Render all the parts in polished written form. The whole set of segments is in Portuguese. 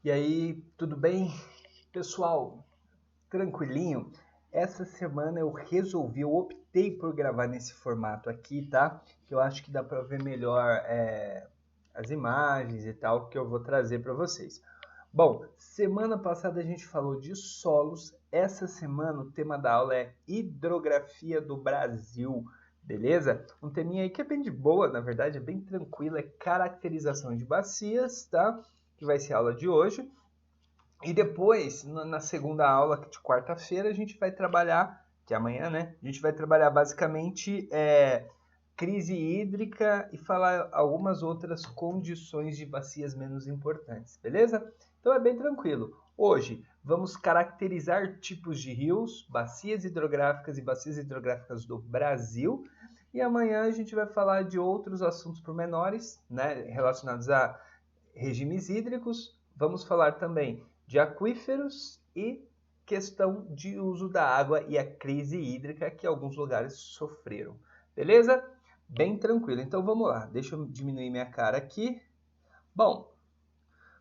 E aí, tudo bem? Pessoal, tranquilinho? Essa semana eu optei por gravar nesse formato aqui, tá? Que eu acho que dá para ver melhor as imagens e tal que eu vou trazer para vocês. Bom, semana passada a gente falou de solos, essa semana o tema da aula é hidrografia do Brasil, beleza? Um teminha aí que é bem de boa, na verdade, é bem tranquilo, é caracterização de bacias, tá? Que vai ser a aula de hoje. E depois, na segunda aula de quarta-feira, a gente vai trabalhar, que é amanhã, né? A gente vai trabalhar basicamente crise hídrica e falar algumas outras condições de bacias menos importantes, beleza? Então é bem tranquilo. Hoje vamos caracterizar tipos de rios, bacias hidrográficas e bacias hidrográficas do Brasil. E amanhã a gente vai falar de outros assuntos pormenores, né, relacionados a regimes hídricos. Vamos falar também de aquíferos e questão de uso da água e a crise hídrica que alguns lugares sofreram. Beleza? Bem tranquilo. Então vamos lá. Deixa eu diminuir minha cara aqui. Bom,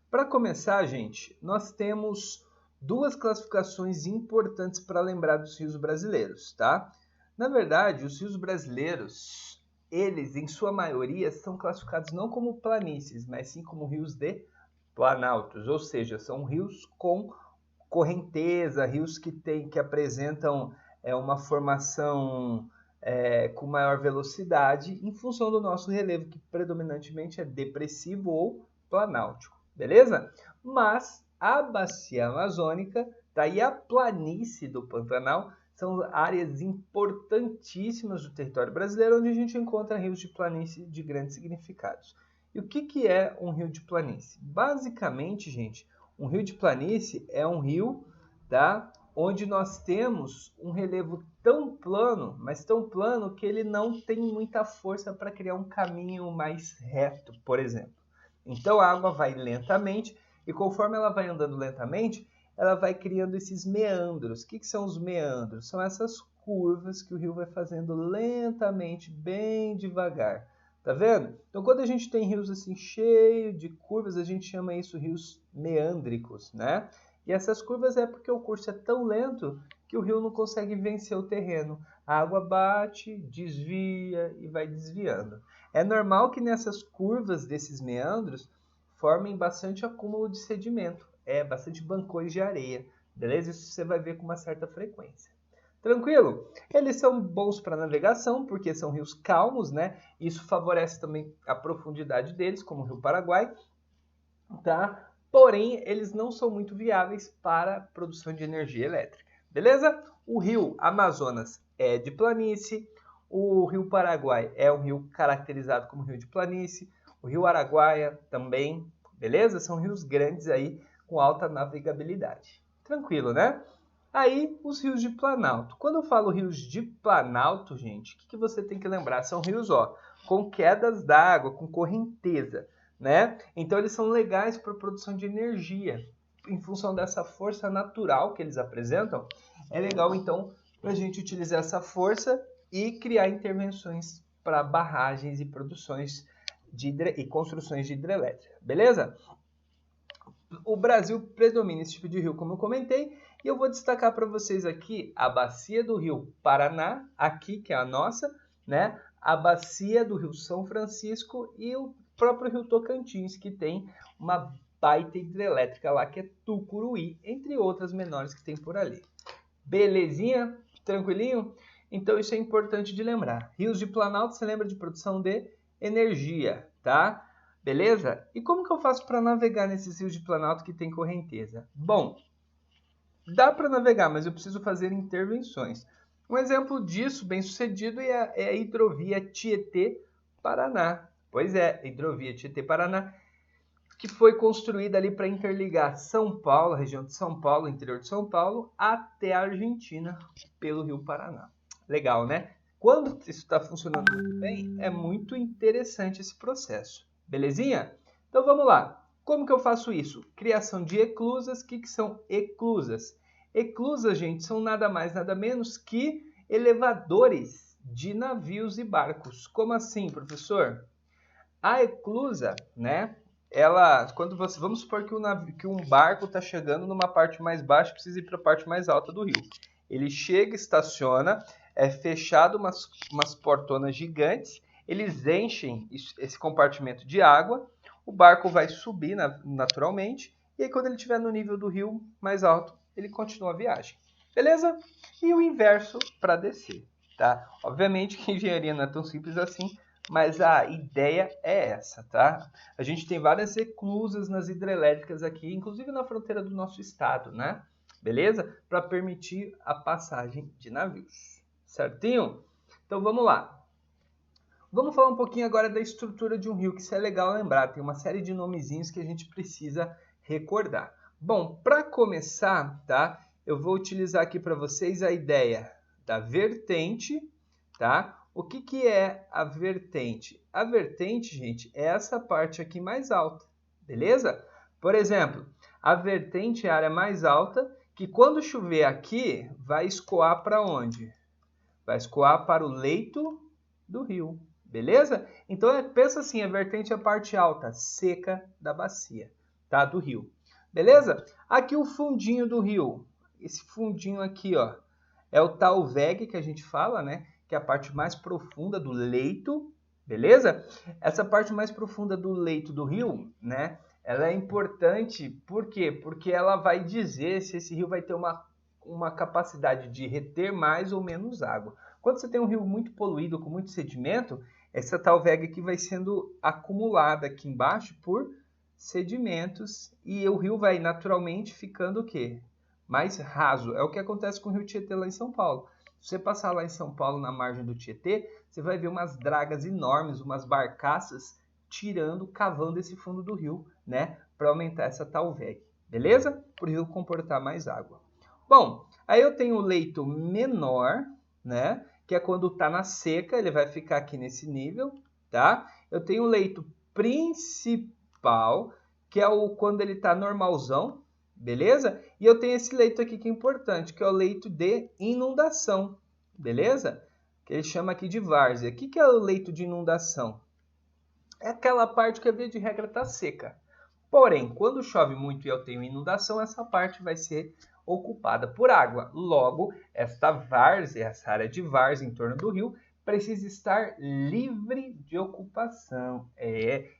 para começar, gente, nós temos duas classificações importantes para lembrar dos rios brasileiros, tá? Na verdade, os rios brasileiros, eles, em sua maioria, são classificados não como planícies, mas sim como rios de planaltos, ou seja, são rios com correnteza, rios que apresentam uma formação com maior velocidade em função do nosso relevo, que predominantemente é depressivo ou planáltico, beleza? Mas a bacia amazônica, daí a planície do Pantanal, são áreas importantíssimas do território brasileiro, onde a gente encontra rios de planície de grandes significados. E o que é um rio de planície? Basicamente, gente, um rio de planície é um rio, tá, onde nós temos um relevo tão plano, mas tão plano que ele não tem muita força para criar um caminho mais reto, por exemplo. Então a água vai lentamente e conforme ela vai andando lentamente, ela vai criando esses meandros. O que são os meandros? São essas curvas que o rio vai fazendo lentamente, bem devagar. Tá vendo? Então, quando a gente tem rios assim cheios de curvas, a gente chama isso rios meândricos, né? E essas curvas é porque o curso é tão lento que o rio não consegue vencer o terreno. A água bate, desvia e vai desviando. É normal que nessas curvas desses meandros formem bastante acúmulo de sedimento, bastante bancões de areia, beleza? Isso você vai ver com uma certa frequência. Tranquilo? Eles são bons para navegação, porque são rios calmos, né? Isso favorece também a profundidade deles, como o Rio Paraguai, tá? Porém, eles não são muito viáveis para a produção de energia elétrica, beleza? O rio Amazonas é de planície, o rio Paraguai é um rio caracterizado como rio de planície, o rio Araguaia também, beleza? São rios grandes aí com alta navegabilidade. Tranquilo, né? Aí, os rios de Planalto. Quando eu falo rios de Planalto, gente, o que você tem que lembrar? São rios, ó, com quedas d'água, com correnteza, né? Então, eles são legais para a produção de energia. Em função dessa força natural que eles apresentam, é legal, então, para a gente utilizar essa força e criar intervenções para barragens e produções e construções de hidrelétrica, beleza? O Brasil predomina esse tipo de rio, como eu comentei, e eu vou destacar para vocês aqui a bacia do rio Paraná, aqui que é a nossa, né? A bacia do rio São Francisco e o próprio rio Tocantins, que tem uma baita hidrelétrica lá, que é Tucuruí, entre outras menores que tem por ali. Belezinha? Tranquilinho? Então isso é importante de lembrar. Rios de Planalto, você lembra de produção de energia, tá? Beleza? E como que eu faço para navegar nesses rios de Planalto que tem correnteza? Bom, dá para navegar, mas eu preciso fazer intervenções. Um exemplo disso, bem sucedido, é a hidrovia Tietê-Paraná. Pois é, a hidrovia Tietê-Paraná, que foi construída ali para interligar São Paulo, a região de São Paulo, interior de São Paulo, até a Argentina, pelo Rio Paraná. Legal, né? Quando isso está funcionando muito bem, é muito interessante esse processo. Belezinha? Então vamos lá. Como que eu faço isso? Criação de eclusas. O que são eclusas? Eclusas, gente, são nada mais, nada menos que elevadores de navios e barcos. Como assim, professor? A eclusa, né? vamos supor que um barco está chegando numa parte mais baixa, precisa ir para a parte mais alta do rio. Ele chega, estaciona, é fechado umas portonas gigantes, eles enchem esse compartimento de água, o barco vai subir naturalmente, e aí quando ele estiver no nível do rio mais alto, ele continua a viagem. Beleza? E o inverso para descer, tá? Obviamente que a engenharia não é tão simples assim, mas a ideia é essa, tá? A gente tem várias eclusas nas hidrelétricas aqui, inclusive na fronteira do nosso estado, né? Beleza? Para permitir a passagem de navios. Certinho? Então vamos lá. Vamos falar um pouquinho agora da estrutura de um rio, que isso é legal lembrar. Tem uma série de nomezinhos que a gente precisa recordar. Bom, para começar, tá? Eu vou utilizar aqui para vocês a ideia da vertente, tá? O que é a vertente? A vertente, gente, é essa parte aqui mais alta, beleza? Por exemplo, a vertente é a área mais alta que quando chover aqui, vai escoar para onde? Vai escoar para o leito do rio, beleza? Então, pensa assim, a vertente é a parte alta, seca da bacia, tá? Do rio, beleza? Aqui o fundinho do rio, esse fundinho aqui, ó, é o talveg que a gente fala, né? Que é a parte mais profunda do leito, beleza? Essa parte mais profunda do leito do rio, né? Ela é importante, por quê? Porque ela vai dizer se esse rio vai ter uma capacidade de reter mais ou menos água. Quando você tem um rio muito poluído, com muito sedimento, essa talveg aqui vai sendo acumulada aqui embaixo por sedimentos e o rio vai naturalmente ficando o quê? Mais raso. É o que acontece com o rio Tietê lá em São Paulo. Se você passar lá em São Paulo, na margem do Tietê, você vai ver umas dragas enormes, umas barcaças tirando, cavando esse fundo do rio, né? Para aumentar essa talveg, beleza? Para o rio comportar mais água. Bom, aí eu tenho o leito menor, né? Que é quando está na seca, ele vai ficar aqui nesse nível, tá? Eu tenho o leito principal, que é quando ele está normalzão, beleza? E eu tenho esse leito aqui que é importante, que é o leito de inundação, beleza? Que ele chama aqui de várzea. O que é o leito de inundação? É aquela parte que a via de regra está seca. Porém, quando chove muito e eu tenho inundação, essa parte vai ser ocupada por água. Logo, esta várzea, essa área de várzea em torno do rio, precisa estar livre de ocupação.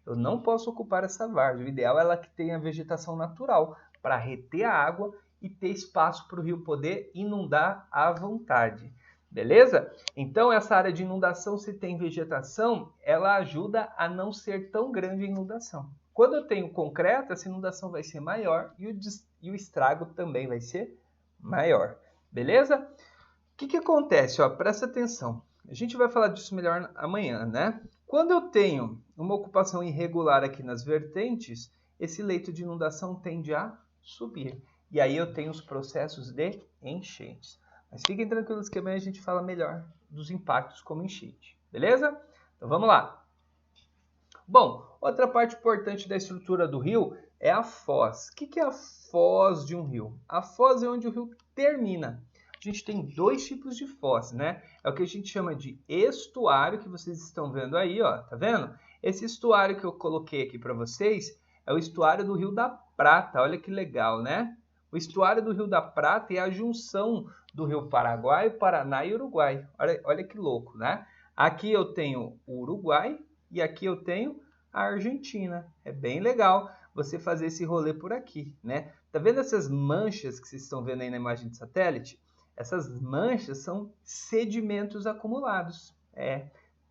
Eu não posso ocupar essa várzea. O ideal é ela que tenha vegetação natural para reter a água e ter espaço para o rio poder inundar à vontade. Beleza? Então, essa área de inundação, se tem vegetação, ela ajuda a não ser tão grande a inundação. Quando eu tenho concreto, essa inundação vai ser maior e o estrago também vai ser maior. Beleza? O que acontece? Ó, presta atenção. A gente vai falar disso melhor amanhã, né? Quando eu tenho uma ocupação irregular aqui nas vertentes, esse leito de inundação tende a subir. E aí eu tenho os processos de enchentes. Mas fiquem tranquilos que amanhã a gente fala melhor dos impactos como enchente. Beleza? Então vamos lá. Bom, outra parte importante da estrutura do rio é a foz. O que é a foz de um rio? A foz é onde o rio termina. A gente tem dois tipos de foz, né? É o que a gente chama de estuário, que vocês estão vendo aí, ó. Tá vendo? Esse estuário que eu coloquei aqui para vocês é o estuário do Rio da Prata. Olha que legal, né? O estuário do Rio da Prata é a junção do Rio Paraguai, Paraná e Uruguai. Olha que louco, né? Aqui eu tenho o Uruguai e aqui eu tenho a Argentina. É bem legal você fazer esse rolê por aqui, né? Tá vendo essas manchas que vocês estão vendo aí na imagem de satélite? Essas manchas são sedimentos acumulados.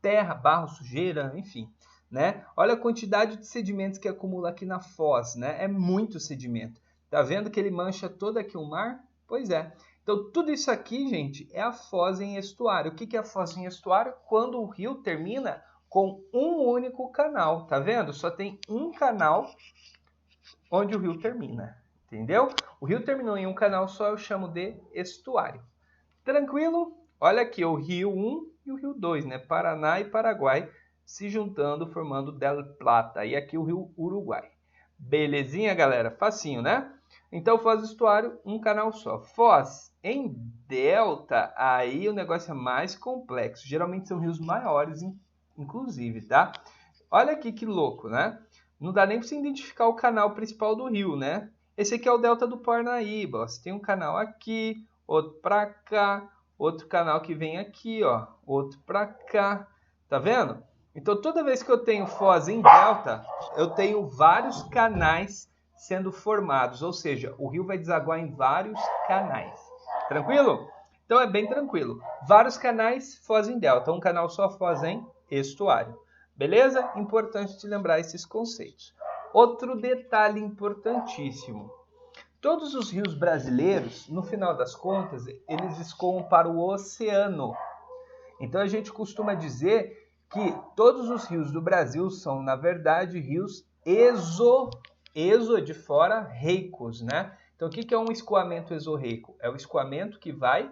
Terra, barro, sujeira, enfim, né? Olha a quantidade de sedimentos que acumula aqui na foz, né? É muito sedimento. Tá vendo que ele mancha todo aqui o mar? Pois é. Então, tudo isso aqui, gente, é a foz em estuário. O que é a foz em estuário? Quando o rio termina com um único canal, tá vendo? Só tem um canal onde o rio termina, entendeu? O rio terminou em um canal só, eu chamo de estuário. Tranquilo? Olha aqui, o Rio 1 e o Rio 2, né? Paraná e Paraguai se juntando, formando Del Plata. E aqui o Rio Uruguai. Belezinha, galera? Facinho, né? Então, foz estuário, um canal só. Foz em delta, aí o negócio é mais complexo. Geralmente são rios maiores, inclusive, tá? Olha aqui que louco, né? Não dá nem para você identificar o canal principal do rio, né? Esse aqui é o Delta do Parnaíba. Ó. Você tem um canal aqui, outro para cá, outro canal que vem aqui, ó, outro para cá. Tá vendo? Então, toda vez que eu tenho foz em delta, eu tenho vários canais sendo formados, ou seja, o rio vai desaguar em vários canais. Tranquilo? Então, é bem tranquilo. Vários canais, foz em delta. Um canal só, foz em estuário. Beleza? Importante te lembrar esses conceitos. Outro detalhe importantíssimo. Todos os rios brasileiros, no final das contas, eles escoam para o oceano. Então, a gente costuma dizer que todos os rios do Brasil são, na verdade, rios exo de fora, reicos, né? Então, o que é um escoamento exorreico? É o escoamento que vai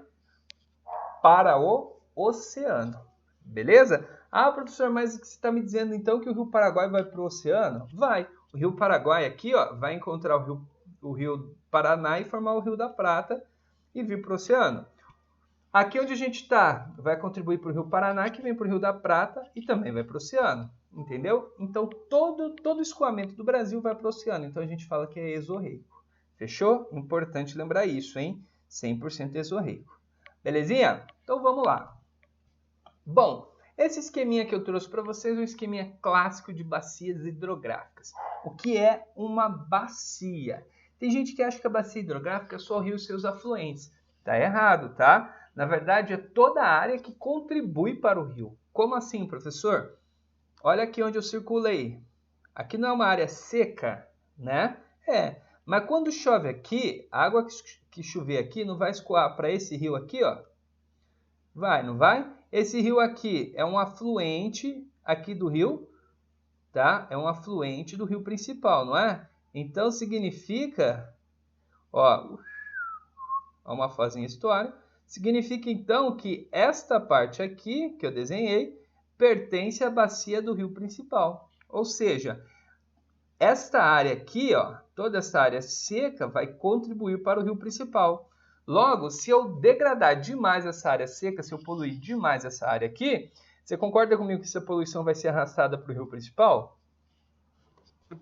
para o oceano, beleza? Ah, professor, mas você está me dizendo então que o Rio Paraguai vai para o oceano? Vai. O Rio Paraguai aqui, ó, vai encontrar o Rio Paraná e formar o Rio da Prata e vir para o oceano. Aqui onde a gente está, vai contribuir para o Rio Paraná, que vem para o Rio da Prata e também vai para o oceano, entendeu? Então, todo escoamento do Brasil vai para o oceano, então a gente fala que é exorreico. Fechou? Importante lembrar isso, hein? 100% exorreico. Belezinha? Então, vamos lá. Bom, esse esqueminha que eu trouxe para vocês é um esqueminha clássico de bacias hidrográficas. O que é uma bacia? Tem gente que acha que a bacia hidrográfica é só o rio e seus afluentes. Tá errado, tá? Na verdade, é toda a área que contribui para o rio. Como assim, professor? Olha aqui onde eu circulei. Aqui não é uma área seca, né? É, mas quando chove aqui, a água que chover aqui não vai escoar para esse rio aqui, ó. Vai, não vai? Esse rio aqui é um afluente aqui do rio, tá? É um afluente do rio principal, não é? Então, significa, ó, uma foz em estuário, significa então que esta parte aqui, que eu desenhei, pertence à bacia do rio principal. Ou seja, esta área aqui, ó, toda essa área seca vai contribuir para o rio principal. Logo, se eu degradar demais essa área seca, se eu poluir demais essa área aqui, você concorda comigo que essa poluição vai ser arrastada para o rio principal?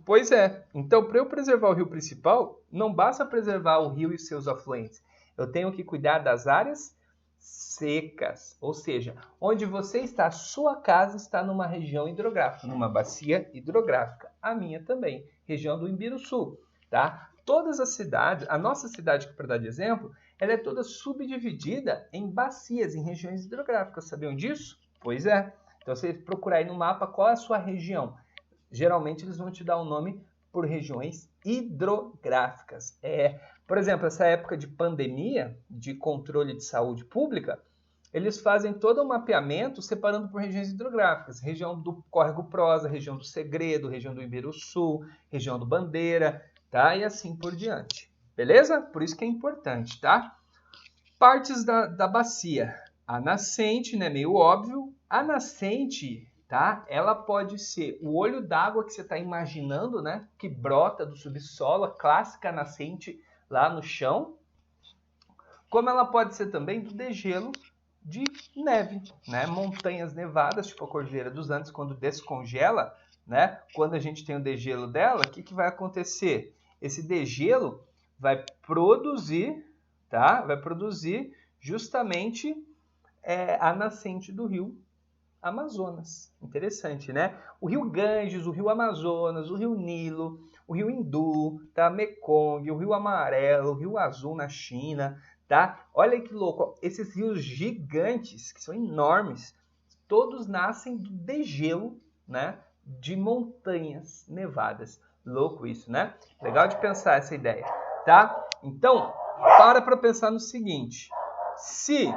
Pois é. Então, para eu preservar o rio principal, não basta preservar o rio e seus afluentes. Eu tenho que cuidar das áreas secas, ou seja, onde você está, a sua casa está numa região hidrográfica, numa bacia hidrográfica. A minha também, região do Imbiruçu, tá? Todas as cidades, a nossa cidade, para dar de exemplo, ela é toda subdividida em bacias, em regiões hidrográficas. Sabiam disso? Pois é. Então, você procurar aí no mapa qual é a sua região. Geralmente, eles vão te dar o nome por regiões hidrográficas. Por exemplo, essa época de pandemia, de controle de saúde pública, eles fazem todo um mapeamento separando por regiões hidrográficas. Região do Córrego Prosa, região do Segredo, região do Imbiruçu, região do Bandeira, tá? E assim por diante. Beleza? Por isso que é importante, tá? Partes da bacia. A nascente, né? Meio óbvio. A nascente, tá? Ela pode ser o olho d'água que você está imaginando, né? Que brota do subsolo, a clássica nascente lá no chão. Como ela pode ser também do degelo de neve, né? Montanhas nevadas, tipo a Cordilheira dos Andes, quando descongela, né? Quando a gente tem o degelo dela, o que vai acontecer? Esse degelo vai produzir, tá? Vai produzir justamente a nascente do rio Amazonas. Interessante, né? O rio Ganges, o rio Amazonas, o rio Nilo, o rio Hindu, tá? Mekong, o rio Amarelo, o rio Azul na China, tá? Olha que louco, esses rios gigantes, que são enormes, todos nascem do degelo, né? De montanhas nevadas. Louco isso, né? Legal de pensar essa ideia, tá? Então, para pensar no seguinte. Se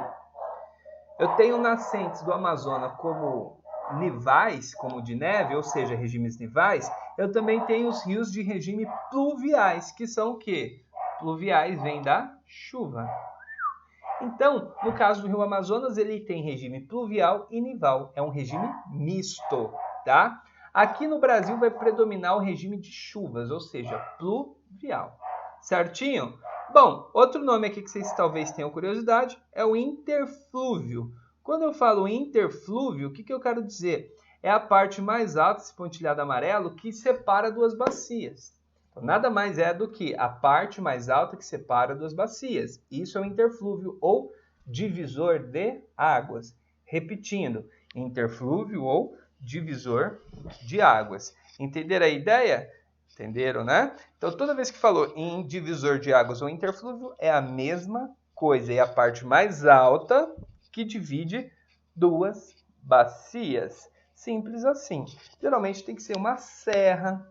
eu tenho nascentes do Amazonas como nivais, como de neve, ou seja, regimes nivais, eu também tenho os rios de regime pluviais, que são o quê? Pluviais vêm da chuva. Então, no caso do rio Amazonas, ele tem regime pluvial e nival. É um regime misto, tá? Aqui no Brasil vai predominar o regime de chuvas, ou seja, pluvial. Certinho? Bom, outro nome aqui que vocês talvez tenham curiosidade é o interflúvio. Quando eu falo interflúvio, o que eu quero dizer? é a parte mais alta, esse pontilhado amarelo, que separa duas bacias. Então, nada mais é do que a parte mais alta que separa duas bacias. Isso é o interflúvio ou divisor de águas. Repetindo, interflúvio ou divisor de águas. Entenderam a ideia? Entenderam, né? Então, toda vez que falou em divisor de águas ou interflúvio, é a mesma coisa. É a parte mais alta que divide duas bacias. Simples assim. Geralmente tem que ser uma serra.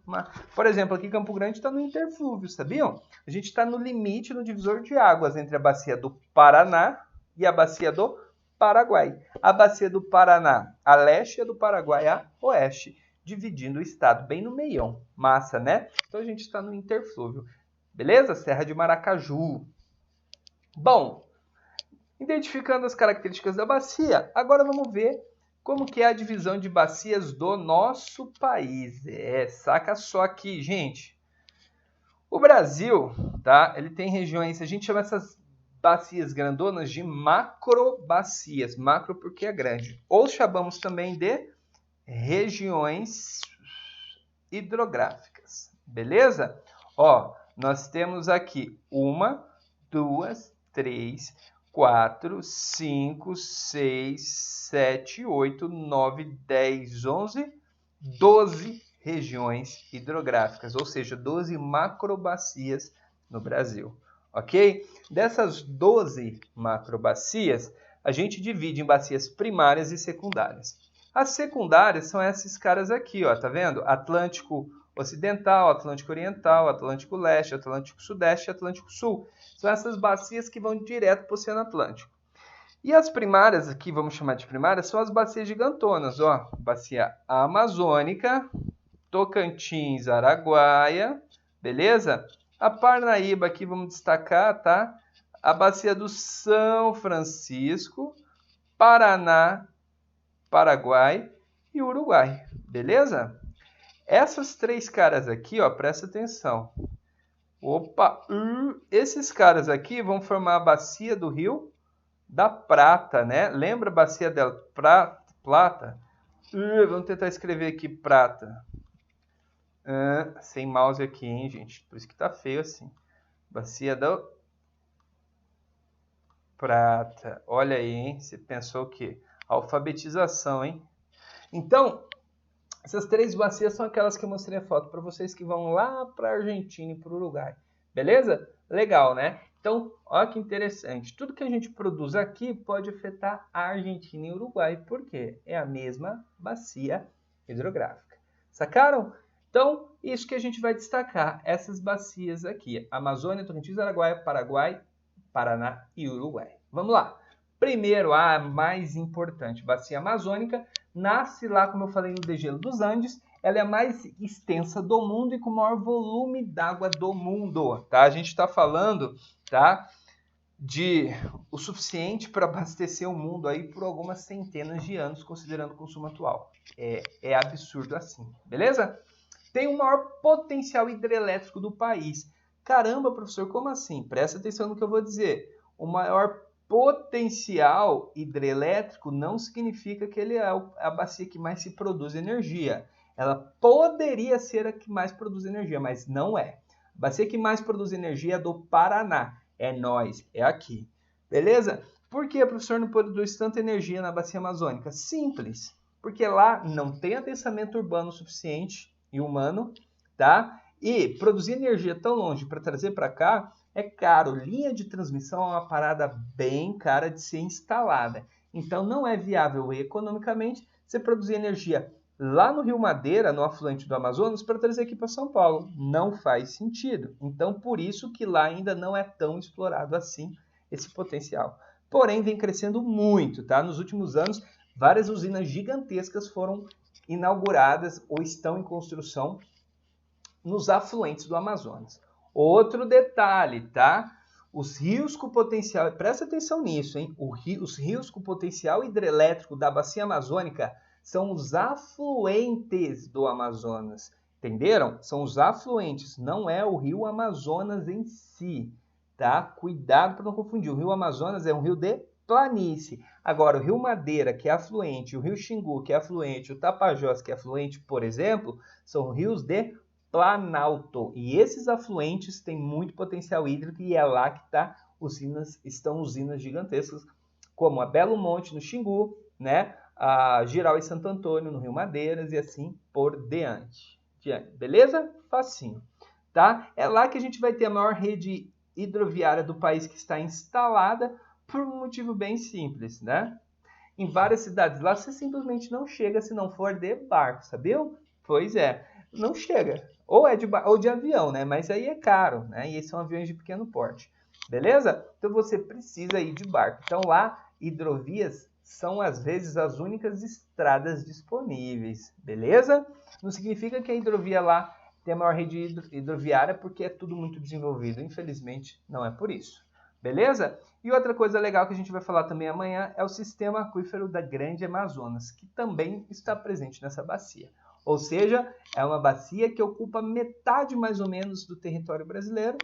Por exemplo, aqui Campo Grande está no interflúvio, sabiam? A gente está no limite, no divisor de águas entre a bacia do Paraná e a bacia do Paraguai. A bacia do Paraná a leste e a do Paraguai a oeste, dividindo o estado bem no meião. Massa, né? Então a gente está no interflúvio. Beleza? Serra de Maracaju. Bom, identificando as características da bacia, agora vamos ver como que é a divisão de bacias do nosso país. Saca só aqui, gente. O Brasil, tá? Ele tem regiões, a gente chama essas bacias grandonas de macrobacias. Macro porque é grande. Ou chamamos também de regiões hidrográficas. Beleza? Ó, nós temos aqui 1, 2, 3, 4, 5, 6, 7, 8, 9, 10, 11, 12 regiões hidrográficas, ou seja, 12 macrobacias no Brasil, ok? Dessas 12 macrobacias, a gente divide em bacias primárias e secundárias. As secundárias são esses caras aqui, ó, tá vendo? Atlântico Ocidental, Atlântico Oriental, Atlântico Leste, Atlântico Sudeste e Atlântico Sul. São essas bacias que vão direto para o Oceano Atlântico. E as primárias, aqui vamos chamar de primárias, são as bacias gigantonas, ó. Bacia Amazônica, Tocantins, Araguaia, beleza? A Parnaíba aqui vamos destacar, tá? A bacia do São Francisco, Paraná, Paraguai e Uruguai, beleza? Essas três caras aqui, ó, presta atenção. Opa, esses caras aqui vão formar a bacia do Rio da Prata, né? Lembra a bacia dela? Plata? Vamos tentar escrever aqui prata. Sem mouse aqui, hein, gente? Por isso que tá feio assim. Bacia da Prata. Olha aí, hein? Você pensou o quê? Alfabetização, hein? Então, essas três bacias são aquelas que eu mostrei a foto para vocês que vão lá para a Argentina e para o Uruguai. Beleza? Legal, né? Então, olha que interessante. Tudo que a gente produz aqui pode afetar a Argentina e o Uruguai. Por quê? É a mesma bacia hidrográfica. Sacaram? Então, isso que a gente vai destacar. Essas bacias aqui. Amazônia, Tocantins, Araguaia, Paraguai, Paraná e Uruguai. Vamos lá. Primeiro, a mais importante, bacia amazônica, nasce lá, como eu falei, no degelo dos Andes. Ela é a mais extensa do mundo e com o maior volume d'água do mundo, tá? A gente está falando, tá, de o suficiente para abastecer o mundo aí por algumas centenas de anos, considerando o consumo atual. É absurdo assim, beleza? Tem o maior potencial hidrelétrico do país. Caramba, professor, como assim? Presta atenção no que eu vou dizer. O maior potencial hidrelétrico não significa que ele é a bacia que mais se produz energia. Ela poderia ser a que mais produz energia, mas não é. A bacia que mais produz energia é do Paraná. É nós, é aqui. Beleza? Por que, professor, não produz tanta energia na bacia amazônica? Simples. Porque lá não tem adensamento urbano suficiente e humano, tá? E produzir energia tão longe para trazer para cá é caro. Linha de transmissão é uma parada bem cara de ser instalada. Então, não é viável economicamente você produzir energia lá no Rio Madeira, no afluente do Amazonas, para trazer aqui para São Paulo. Não faz sentido. Então, por isso que lá ainda não é tão explorado assim esse potencial. Porém, vem crescendo muito, tá? Nos últimos anos, várias usinas gigantescas foram inauguradas ou estão em construção nos afluentes do Amazonas. Outro detalhe, tá? Os rios com potencial, presta atenção nisso, hein? Os rios com potencial hidrelétrico da bacia amazônica são os afluentes do Amazonas. Entenderam? São os afluentes, não é o rio Amazonas em si, tá? Cuidado para não confundir. O rio Amazonas é um rio de planície. Agora, o Rio Madeira, que é afluente, o Rio Xingu, que é afluente, o Tapajós, que é afluente, por exemplo, são rios de planalto. E esses afluentes têm muito potencial hídrico e é lá que estão usinas gigantescas, como a Belo Monte, no Xingu, né? A Giral e Santo Antônio, no Rio Madeiras, e assim por diante. Beleza? Facinho. Tá? É lá que a gente vai ter a maior rede hidroviária do país que está instalada por um motivo bem simples, né? Em várias cidades lá você simplesmente não chega se não for de barco, sabiam? Pois é, não chega. Ou é ou de avião, né? Mas aí é caro, né? E esses são aviões de pequeno porte. Beleza? Então você precisa ir de barco. Então lá, hidrovias são às vezes as únicas estradas disponíveis. Beleza? Não significa que a hidrovia lá tem a maior rede hidroviária porque é tudo muito desenvolvido. Infelizmente, não é por isso. Beleza? E outra coisa legal que a gente vai falar também amanhã é o sistema aquífero da Grande Amazonas, que também está presente nessa bacia. Ou seja, é uma bacia que ocupa metade mais ou menos do território brasileiro,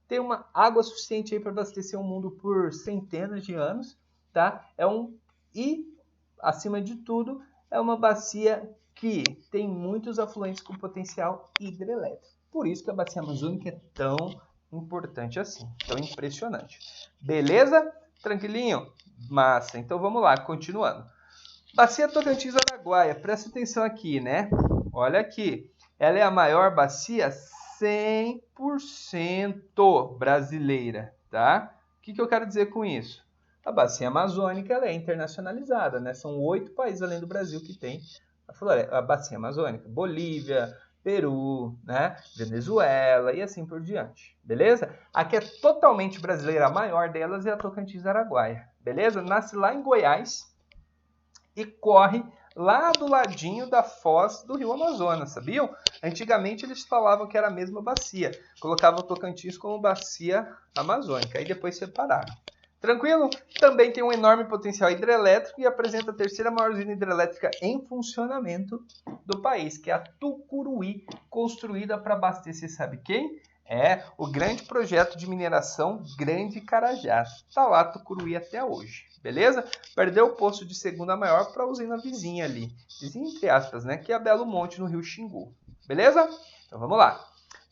tem uma água suficiente aí para abastecer o mundo por centenas de anos, tá? E, acima de tudo, é uma bacia que tem muitos afluentes com potencial hidrelétrico. Por isso que a bacia amazônica é tão importante assim, tão impressionante. Beleza? Tranquilinho? Massa. Então vamos lá, continuando. Bacia Tocantins-Araguaia, presta atenção aqui, né? Olha aqui, ela é a maior bacia 100% brasileira, tá? O que eu quero dizer com isso? A bacia amazônica ela é internacionalizada, né? São 8 países além do Brasil que tem a bacia amazônica. Bolívia, Peru, né? Venezuela e assim por diante, beleza? A que é totalmente brasileira, a maior delas é a Tocantins-Araguaia, beleza? Nasce lá em Goiás e corre lá do ladinho da foz do Rio Amazonas, sabiam? Antigamente eles falavam que era a mesma bacia, colocavam o Tocantins como bacia amazônica, aí depois separaram. Tranquilo? Também tem um enorme potencial hidrelétrico e apresenta a terceira maior usina hidrelétrica em funcionamento do país, que é a Tucuruí, construída para abastecer, sabe quem? É o grande projeto de mineração Grande Carajás. Está lá Tucuruí até hoje, beleza? Perdeu o posto de segunda maior para a usina vizinha ali, vizinha entre aspas, né? Que é a Belo Monte, no Rio Xingu, beleza? Então vamos lá.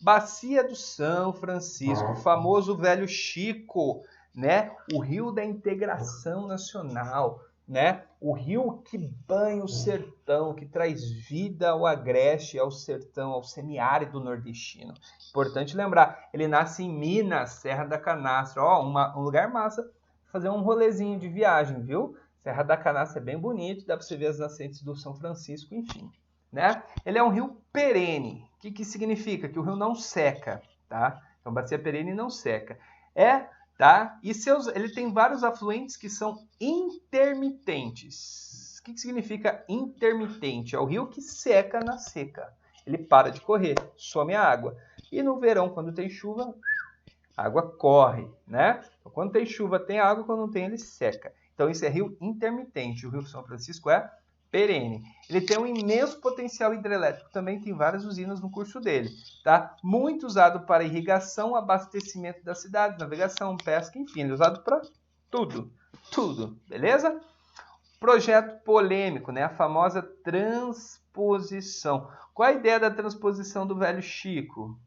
Bacia do São Francisco, o famoso Velho Chico, né? O rio da integração nacional, né? O rio que banha o sertão, que traz vida ao agreste, ao sertão, ao semiárido nordestino. Importante lembrar, ele nasce em Minas, Serra da Canastra, ó, um lugar massa, fazer um rolezinho de viagem, viu? Serra da Canastra é bem bonito, dá para você ver as nascentes do São Francisco, enfim, né? Ele é um rio perene. O que significa? Que o rio não seca, tá? Então, bacia perene não seca. Tá? E ele tem vários afluentes que são intermitentes. O que significa intermitente? É o rio que seca na seca. Ele para de correr, some a água. E no verão, quando tem chuva, a água corre, né? Então, quando tem chuva, tem água, quando não tem, ele seca. Então, isso é rio intermitente. O Rio São Francisco é perene. Ele tem um imenso potencial hidrelétrico, também tem várias usinas no curso dele, tá? Muito usado para irrigação, abastecimento da cidade, navegação, pesca, enfim, ele é usado para tudo, beleza? Projeto polêmico, né? A famosa transposição. Qual a ideia da transposição do Velho Chico?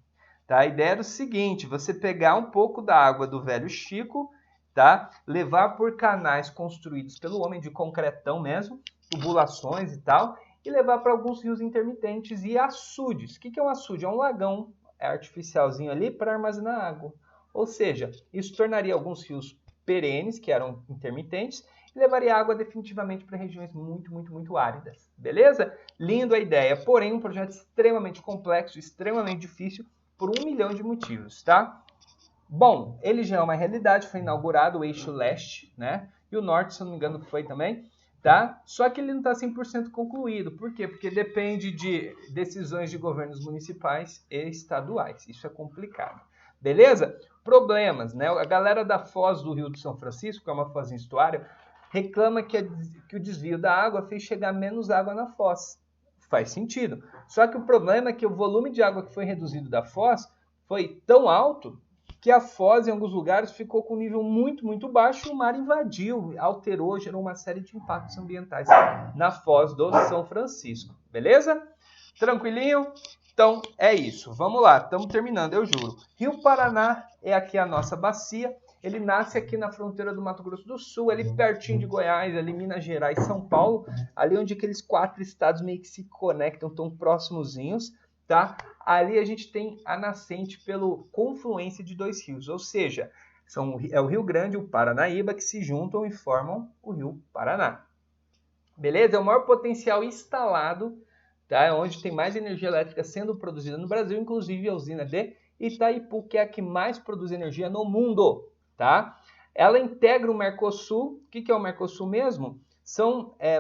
Tá? A ideia era o seguinte, você pegar um pouco da água do Velho Chico, tá? Levar por canais construídos pelo homem, de concretão mesmo, tubulações e tal, e levar para alguns rios intermitentes e açudes. O que é um açude? É um lagão artificialzinho ali para armazenar água. Ou seja, isso tornaria alguns rios perenes, que eram intermitentes, e levaria água definitivamente para regiões muito áridas. Beleza? Lindo a ideia, porém um projeto extremamente complexo, extremamente difícil, por 1 milhão de motivos, tá? Bom, ele já é uma realidade, foi inaugurado o eixo leste, né? E o norte, se eu não me engano, foi também, tá? Só que ele não está 100% concluído. Por quê? Porque depende de decisões de governos municipais e estaduais. Isso é complicado. Beleza? Problemas, né? A galera da foz do Rio de São Francisco, que é uma foz em estuário, reclama que o desvio da água fez chegar menos água na foz. Faz sentido. Só que o problema é que o volume de água que foi reduzido da foz foi tão alto que a foz, em alguns lugares, ficou com um nível muito, muito baixo e o mar invadiu, alterou, gerou uma série de impactos ambientais na foz do São Francisco. Beleza? Tranquilinho? Então, é isso. Vamos lá, estamos terminando, eu juro. Rio Paraná é aqui a nossa bacia. Ele nasce aqui na fronteira do Mato Grosso do Sul, ali pertinho de Goiás, ali Minas Gerais, São Paulo, ali onde aqueles 4 estados meio que se conectam, tão próximozinhos, tá? Ali a gente tem a nascente pela confluência de 2 rios, ou seja, é o Rio Grande e o Paranaíba que se juntam e formam o Rio Paraná. Beleza? É o maior potencial instalado, tá? É onde tem mais energia elétrica sendo produzida no Brasil, inclusive a usina de Itaipu, que é a que mais produz energia no mundo, tá? Ela integra o Mercosul. O que é o Mercosul mesmo?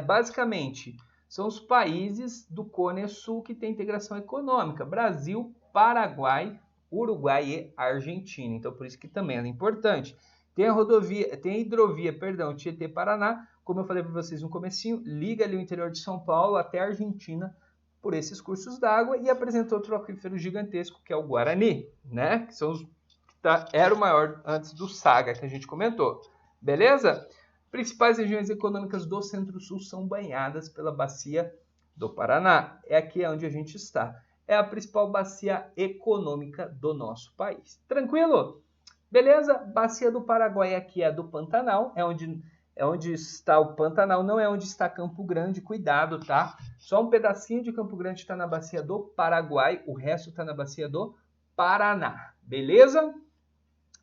Basicamente, são os países do Cone Sul que têm integração econômica. Brasil, Paraguai, Uruguai e Argentina. Então, por isso que também ela é importante. Tem a hidrovia, Tietê-Paraná, como eu falei para vocês no comecinho, liga ali o interior de São Paulo até a Argentina por esses cursos d'água e apresenta outro aquífero gigantesco, que é o Guarani, né? Que são era o maior antes do Saga, que a gente comentou. Beleza? Principais regiões econômicas do Centro-Sul são banhadas pela bacia do Paraná. É aqui onde a gente está. É a principal bacia econômica do nosso país. Tranquilo? Beleza? Bacia do Paraguai aqui é a do Pantanal, é onde está o Pantanal, não é onde está Campo Grande, cuidado, tá? Só um pedacinho de Campo Grande está na bacia do Paraguai, o resto está na bacia do Paraná, beleza?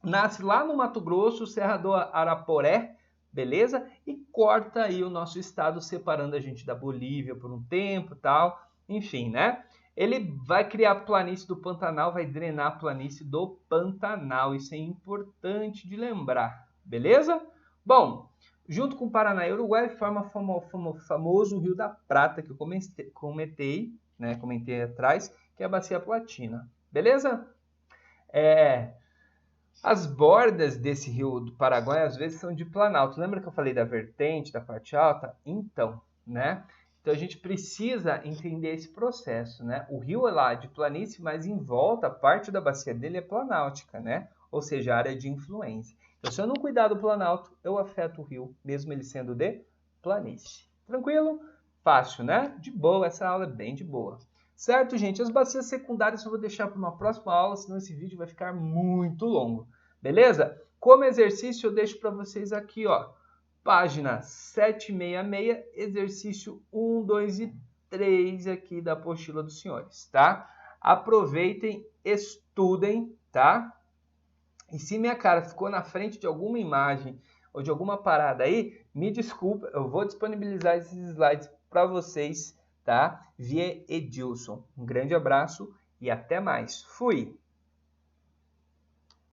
Nasce lá no Mato Grosso, Serra do Araporé, beleza? E corta aí o nosso estado, separando a gente da Bolívia por um tempo e tal, enfim, né? Ele vai criar a planície do Pantanal, vai drenar a planície do Pantanal. Isso é importante de lembrar, beleza? Bom, junto com o Paraná e Uruguai, forma o famoso Rio da Prata, que eu comentei atrás, que é a Bacia Platina, beleza? As bordas desse rio do Paraguai, às vezes, são de planalto. Lembra que eu falei da vertente, da parte alta? Então, né? Então a gente precisa entender esse processo, né? O rio é lá de planície, mas em volta, a parte da bacia dele é planáltica, né? Ou seja, área de influência. Então, se eu não cuidar do planalto, eu afeto o rio, mesmo ele sendo de planície. Tranquilo? Fácil, né? De boa, essa aula é bem de boa. Certo, gente? As bacias secundárias eu vou deixar para uma próxima aula, senão esse vídeo vai ficar muito longo. Beleza? Como exercício, eu deixo para vocês aqui, ó. Página 766, exercício 1, 2 e 3 aqui da apostila dos senhores, tá? Aproveitem, estudem, tá? E se minha cara ficou na frente de alguma imagem ou de alguma parada aí, me desculpa, eu vou disponibilizar esses slides para vocês, tá? Via Edilson. Um grande abraço e até mais. Fui!